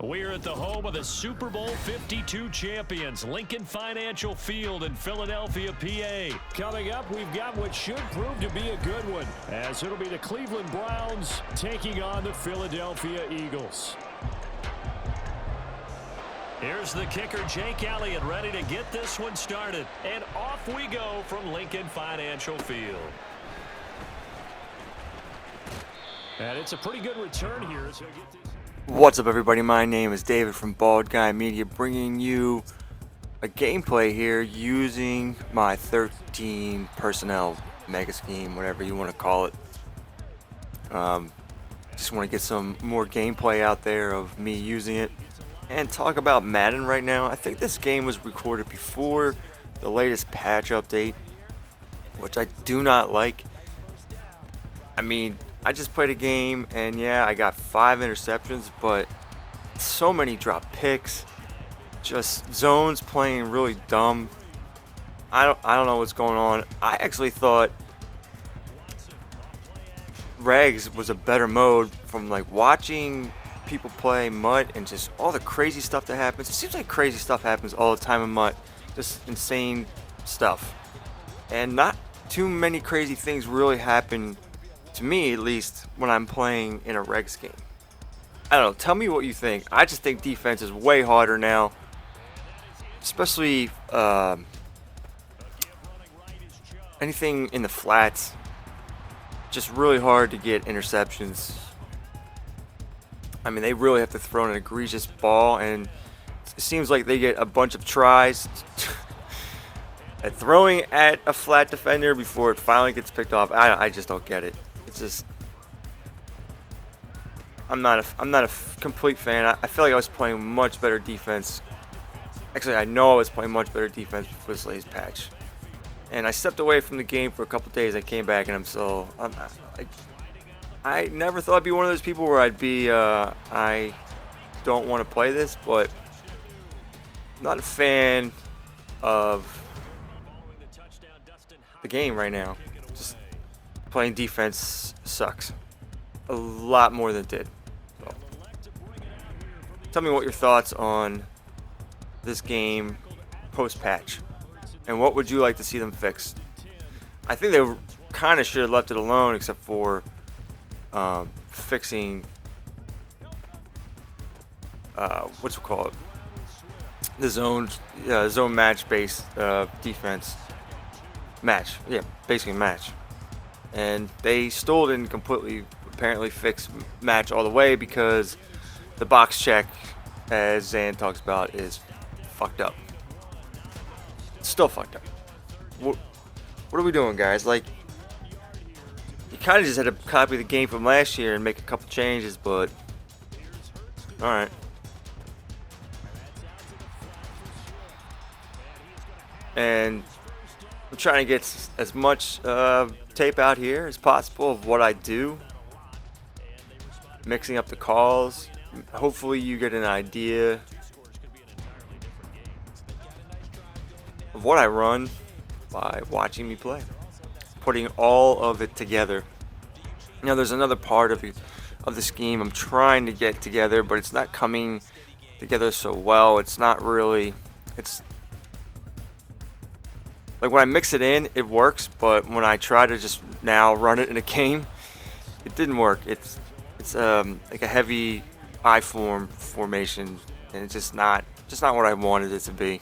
We're at the home of the Super Bowl 52 champions, Lincoln Financial Field in Philadelphia, PA. Coming up, we've got what should prove to be a good one, as it'll be the Cleveland Browns taking on the Philadelphia Eagles. Here's the kicker, Jake Elliott, ready to get this one started. And off we go from Lincoln Financial Field. And it's a pretty good return here. What's up, everybody? My name is David from Bald Guy Media, bringing you a gameplay here using my 13 personnel mega scheme, whatever you want to call it. Just want to get some more gameplay out there of me using it and talk about Madden right now. I think this game was recorded before the latest patch update, which I do not like. I mean, I just played a game and yeah, I got 5 interceptions, but so many drop picks, just zones playing really dumb. I don't know what's going on. I actually thought REGs was a better mode from like watching people play MUT and just all the crazy stuff that happens. It seems like crazy stuff happens all the time in MUT, just insane stuff. And not too many crazy things really happen, to me at least, when I'm playing in a regs game. I don't know, tell me what you think. I just think defense is way harder now, especially anything in the flats. Just really hard to get interceptions. I mean, they really have to throw an egregious ball, and it seems like they get a bunch of tries at throwing at a flat defender before it finally gets picked off. I just don't get it. It's just, I'm not a complete fan. I feel like I was playing much better defense. Actually, I know I was playing much better defense before this latest patch. And I stepped away from the game for a couple days. I came back and I never thought I'd be one of those people where I'd be, I don't want to play this, but I'm not a fan of the game right now. Just playing defense sucks a lot more than it did. So, tell me what your thoughts on this game post-patch, and what would you like to see them fix? I think they kind of should have left it alone, except for fixing what's it called, the zone match based defense match. Yeah, basically match. And they still didn't completely apparently fix match all the way, because the box check, as Zan talks about, is fucked up. It's still fucked up. What are we doing, guys? Like, you kind of just had to copy the game from last year and make a couple changes, but alright. And I'm trying to get as much tape out here as possible of what I do, mixing up the calls. Hopefully you get an idea of what I run by watching me play, putting all of it together. Now there's another part of the scheme I'm trying to get together, but it's not coming together so well. It's not really, it's like when I mix it in, it works, but when I try to just now run it in a game, it didn't work. It's like a heavy I-form formation, and it's just not what I wanted it to be.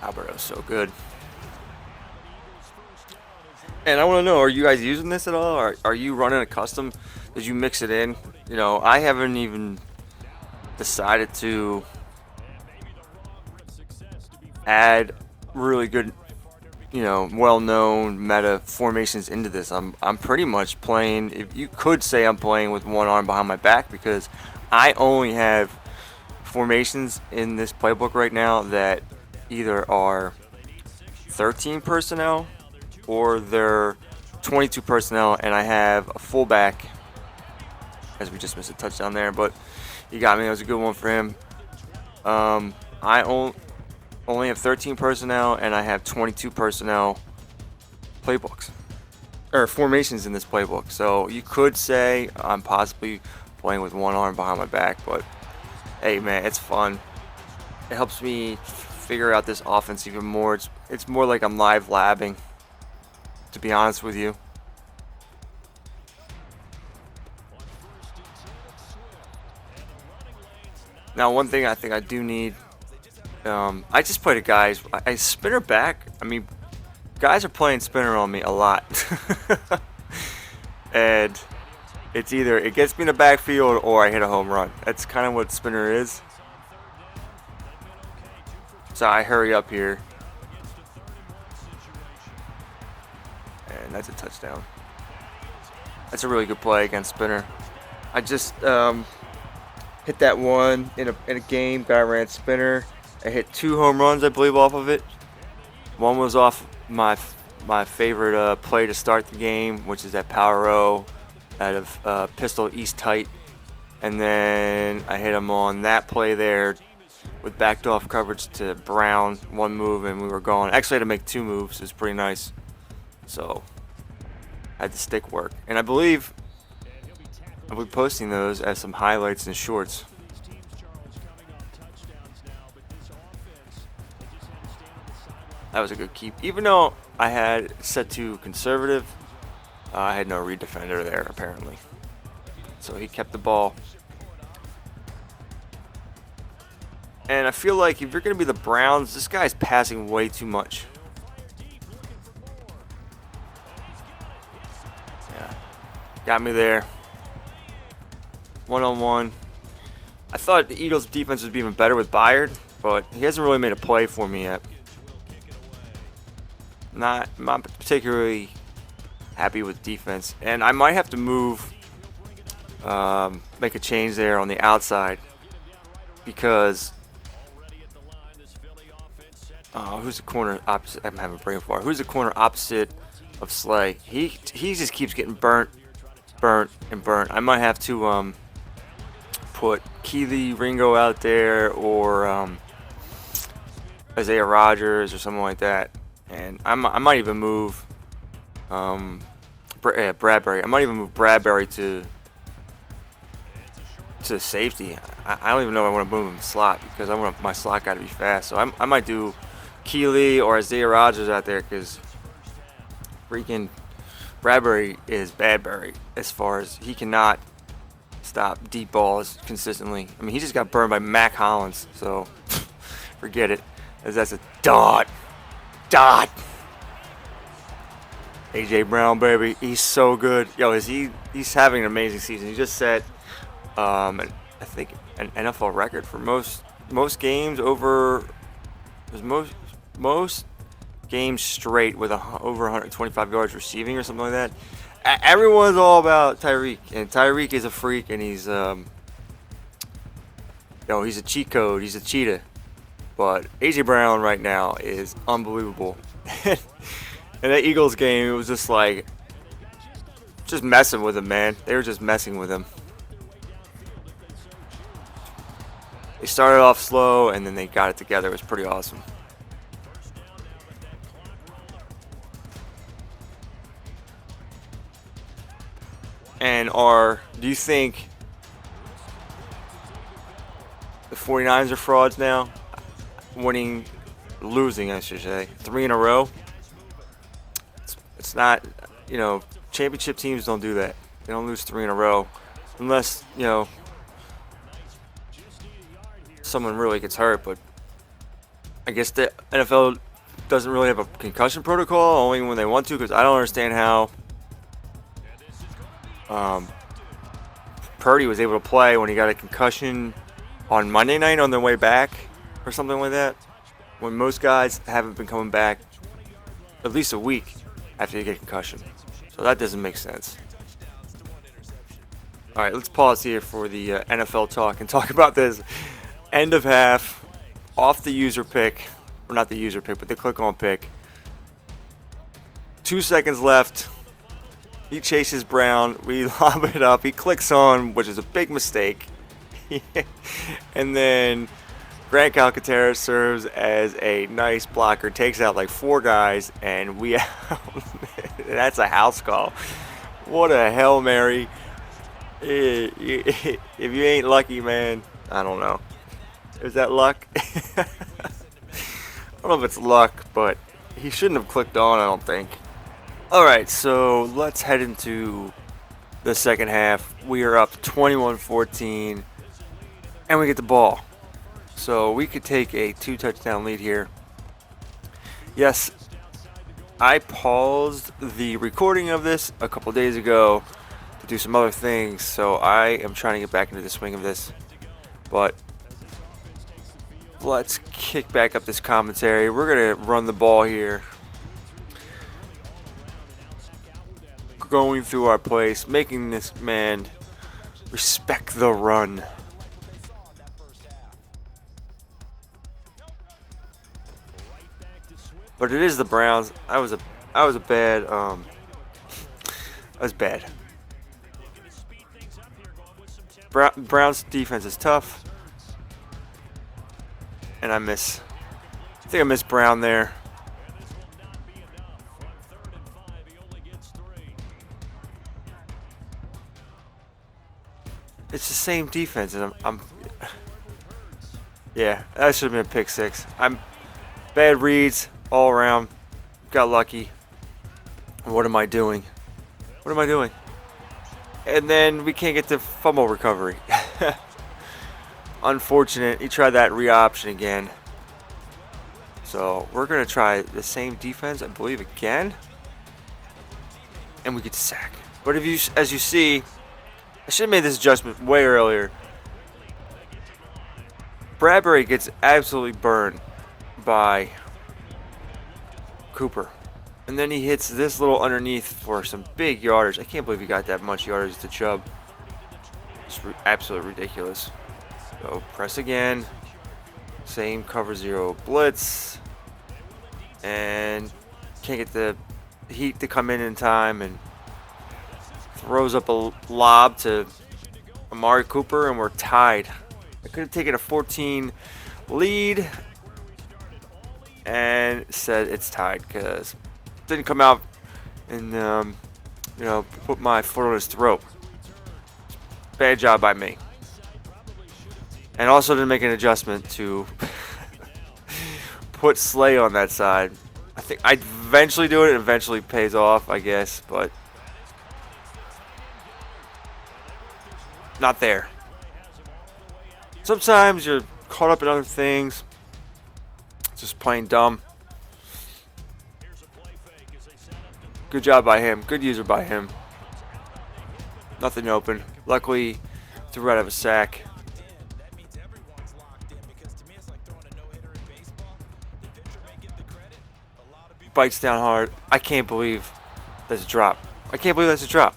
Alberto's so good. And I want to know, are you guys using this at all? Or are you running a custom? Did you mix it in? You know, I haven't even decided to add really good, you know, well-known meta formations into this. I'm pretty much playing, if you could say I'm playing with one arm behind my back, because I only have formations in this playbook right now that either are 13 personnel or they're 22 personnel, and I have a fullback, as we just missed a touchdown there, but he got me. That was a good one for him. I only have 13 personnel, and I have 22 personnel playbooks or formations in this playbook. So you could say I'm possibly playing with one arm behind my back, but hey, man, it's fun. It helps me figure out this offense even more. It's more like I'm live labbing, to be honest with you. Now, one thing I think I do need, I just played a guys. I spinner back. I mean, guys are playing spinner on me a lot, and it's either it gets me in the backfield or I hit a home run. That's kind of what spinner is. So I hurry up here, and that's a touchdown. That's a really good play against spinner. I just hit that one in a game. Guy ran spinner. I hit 2 home runs, I believe, off of it. One was off my favorite play to start the game, which is that power O out of pistol east tight, and then I hit him on that play there with backed off coverage to Brown, 1 move, and we were going. Actually, I had to make 2 moves. It was pretty nice. So I had the stick work, and I believe I'll be posting those as some highlights and shorts. That was a good keep. Even though I had set to conservative, I had no read defender there, apparently. So he kept the ball. And I feel like if you're going to be the Browns, this guy's passing way too much. Yeah. Got me there. 1-on-1. I thought the Eagles' defense would be even better with Byard, but he hasn't really made a play for me yet. Not particularly happy with defense, and I might have to move, make a change there on the outside, because who's the corner opposite? I'm having a brain fart. Who's the corner opposite of Slay? He just keeps getting burnt. I might have to put Keely Ringo out there, or Isaiah Rodgers or something like that. And I might even move Bradbury. I might even move Bradbury to safety. I don't even know if I want to move him to slot, because I want my slot guy to be fast. So I might do Keely or Isaiah Rodgers out there, because freaking Bradbury is Badbury as far as he cannot stop deep balls consistently. I mean, he just got burned by Mac Hollins, so forget it, as that's a dot. AJ Brown, baby, he's so good. Yo, he's having an amazing season. He just set I think an NFL record for most games over most games straight with over 125 yards receiving or something like that. Everyone's all about Tyreek, and Tyreek is a freak, and he's he's a cheat code, he's a cheetah. But AJ Brown right now is unbelievable. In that Eagles game, it was just like, just messing with him, man. They were just messing with him. They started off slow, and then they got it together. It was pretty awesome. And do you think the 49ers are frauds now? Losing, I should say, 3 in a row. It's not, championship teams don't do that. They don't lose 3 in a row unless, someone really gets hurt. But I guess the NFL doesn't really have a concussion protocol, only when they want to, because I don't understand how Purdy was able to play when he got a concussion on Monday night on their way back or something like that, when most guys haven't been coming back at least a week after they get a concussion. So that doesn't make sense. All right, let's pause here for the NFL talk and talk about this end of half, off the user pick, or not the user pick, but the click-on pick. 2 seconds left. He chases Brown. We lob it up. He clicks on, which is a big mistake. And then Grant Calcaterra serves as a nice blocker, takes out like 4 guys, and we out. That's a house call. What a Hail Mary. If you ain't lucky, man, I don't know. Is that luck? I don't know if it's luck, but he shouldn't have clicked on, I don't think. Alright, so let's head into the second half. We are up 21-14, and we get the ball. So we could take a 2-touchdown lead here. Yes, I paused the recording of this a couple days ago to do some other things, so I am trying to get back into the swing of this. But let's kick back up this commentary. We're going to run the ball here. Going through our plays, making this man respect the run. But it is the Browns. I was bad. I was bad. Browns defense is tough, and I think I missed Brown there. It's the same defense, and yeah, that should have been a pick six. Bad reads all around. Got lucky. What am I doing? What am I doing? And then we can't get to fumble recovery. Unfortunate. He tried that re-option again. So we're gonna try the same defense, I believe, again, and we get to sack. But as you see, I should have made this adjustment way earlier. Bradbury gets absolutely burned by Cooper. And then he hits this little underneath for some big yardage. I can't believe he got that much yardage to Chubb. It's absolutely ridiculous. So press again. Same cover zero blitz. And can't get the heat to come in time, and throws up a lob to Amari Cooper, and we're tied. I could have taken a 14 lead and said it's tied because didn't come out and put my foot on his throat. Bad job by me. And also didn't make an adjustment to put Slay on that side. I think I'd eventually do it. It eventually pays off, I guess, but not there. Sometimes you're caught up in other things. Just plain dumb. Good job by him. Good user by him. Nothing open. Luckily, threw out of a sack. Bites down hard. I can't believe that's a drop. I can't believe that's a drop.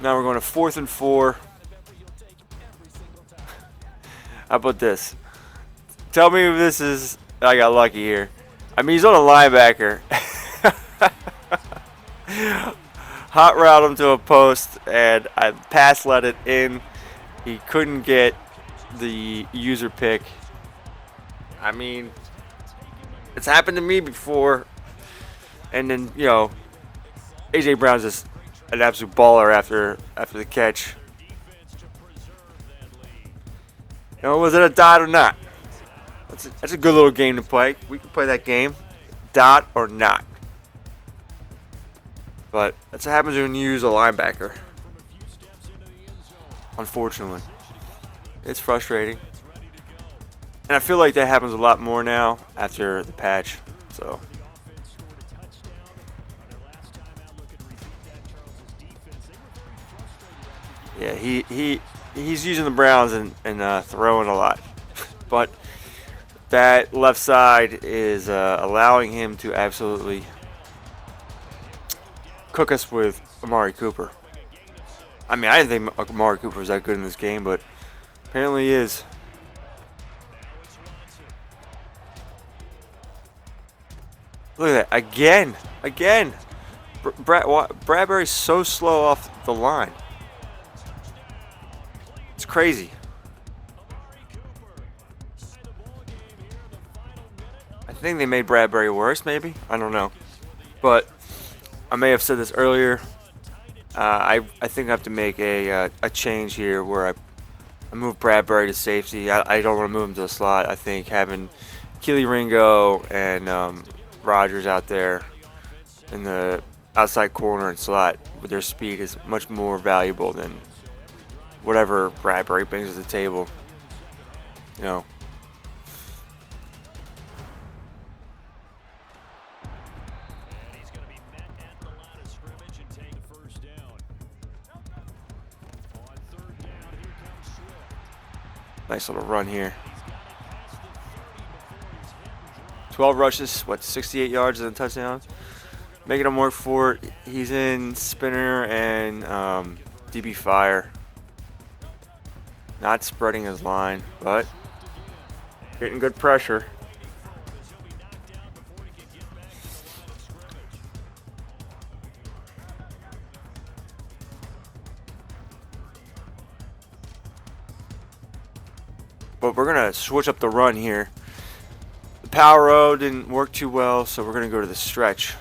Now we're going to 4th and 4. How about this? Tell me if this is... I got lucky here. I mean, he's on a linebacker. Hot route him to a post, and I pass let it in. He couldn't get the user pick. I mean, it's happened to me before. And then, A.J. Brown's just an absolute baller after the catch. Was it a dot or not? That's a good little game to play. We can play that game, dot or not. But that's what happens when you use a linebacker. Unfortunately, it's frustrating, and I feel like that happens a lot more now after the patch. So. Yeah, he's using the Browns and throwing a lot, but that left side is allowing him to absolutely cook us with Amari Cooper. I mean, I didn't think Amari Cooper was that good in this game, but apparently he is. Look at that again. Bradbury's so slow off the line. It's crazy. I think they made Bradbury worse, maybe. I don't know. But I may have said this earlier. I think I have to make a change here where I move Bradbury to safety. I don't want to move him to the slot. I think having Keely Ringo and Rogers out there in the outside corner and slot with their speed is much more valuable than whatever Bradbury brings to the table. You know. Nice little run here. 12 rushes, 68 yards and a touchdown. Making him work for it. He's in spinner and DB fire. Not spreading his line, but getting good pressure. But we're going to switch up the run here. The power row didn't work too well, so we're going to go to the stretch.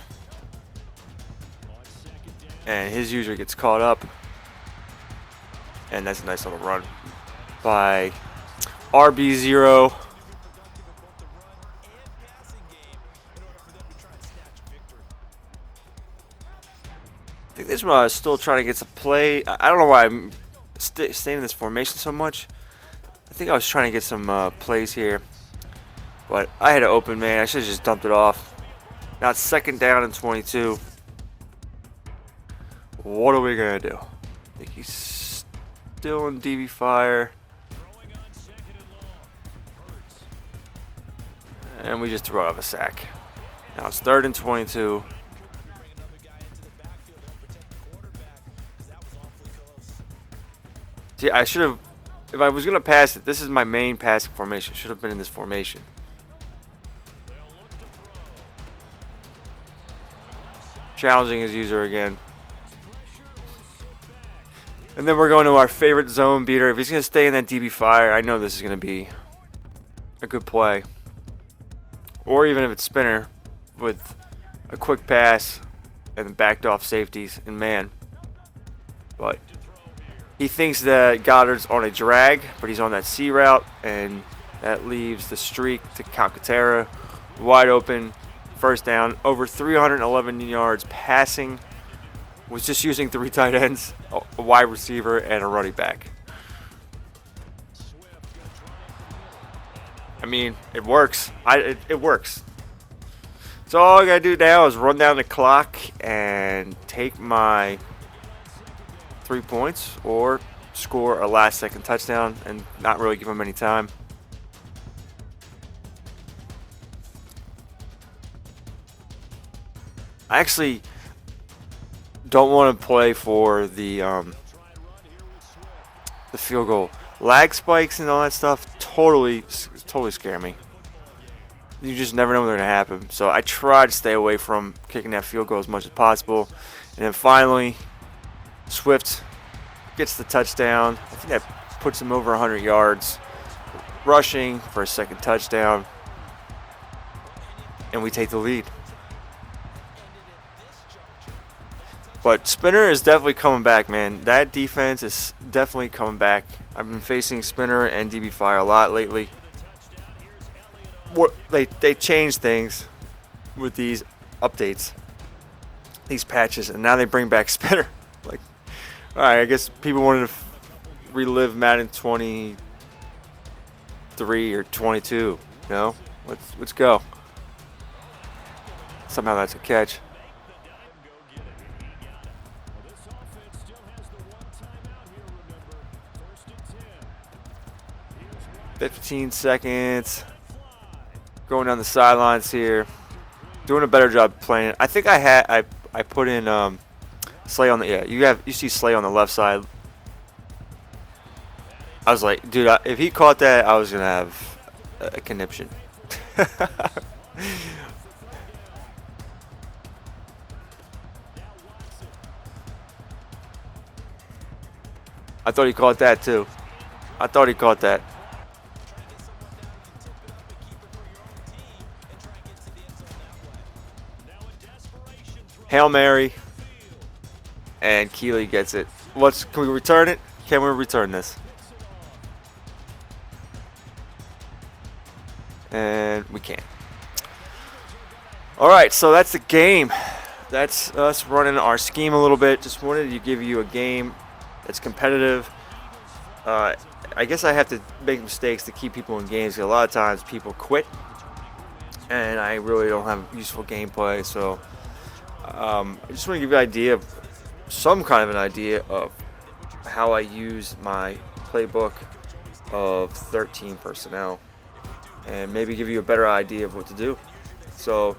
And his user gets caught up. And that's a nice little run by RB0. I think this one is still trying to get some play. I don't know why I'm staying in this formation so much. I think I was trying to get some plays here, but I had an open man. I should have just dumped it off. Now it's 2nd down and 22. What are we gonna do? I think he's still in DB fire, and we just throw out a sack. Now it's 3rd and 22. See, I should have. If I was going to pass it, this is my main passing formation. Should have been in this formation. Challenging his user again. And then we're going to our favorite zone beater. If he's going to stay in that DB fire, I know this is going to be a good play. Or even if it's spinner with a quick pass and backed off safeties and man. But he thinks that Goddard's on a drag, but he's on that C route, and that leaves the streak to Calcaterra. Wide open, 1st down, over 311 yards passing. Was just using 3 tight ends, a wide receiver, and a running back. I mean, it works. It works. So all I gotta do now is run down the clock and take my 3 points or score a last-second touchdown and not really give them any time. I actually don't want to play for the field goal. Lag spikes and all that stuff totally scare me. You just never know when they're going to happen. So I try to stay away from kicking that field goal as much as possible. And then finally, Swift gets the touchdown. I think that puts him over 100 yards rushing for a 2nd touchdown. And we take the lead. But Spinner is definitely coming back, man. That defense is definitely coming back. I've been facing Spinner and DB Fire a lot lately. They changed things with these updates, these patches, and now they bring back Spinner. Like, all right, I guess people wanted to relive Madden 23 or 22. You know, let's go. Somehow that's a catch. 15 seconds. Going down the sidelines here. Doing a better job playing it. I think I put in Slay on the you see Slay on the left side. I was like, dude, if he caught that, I was gonna have a conniption. I thought he caught that too. I thought he caught that. Hail Mary. And Keeley gets it. Can we return it? Can we return this? And we can't. Alright, so that's the game. That's us running our scheme a little bit. Just wanted to give you a game that's competitive. I guess I have to make mistakes to keep people in games. A lot of times people quit, and I really don't have useful gameplay. So I just want to give you an idea, some kind of an idea of how I use my playbook of 13 personnel, and maybe give you a better idea of what to do. So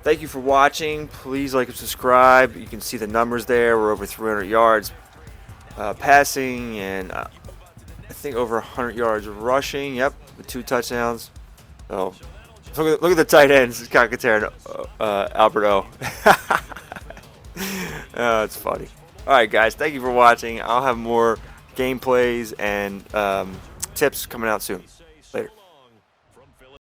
thank you for watching. Please like and subscribe. You can see the numbers there. We're over 300 yards passing, and I think over 100 yards rushing. Yep, the 2 touchdowns. So look at the tight ends, Concatera and Alberto. Oh, it's funny. All right, guys, thank you for watching. I'll have more gameplays and tips coming out soon. Later.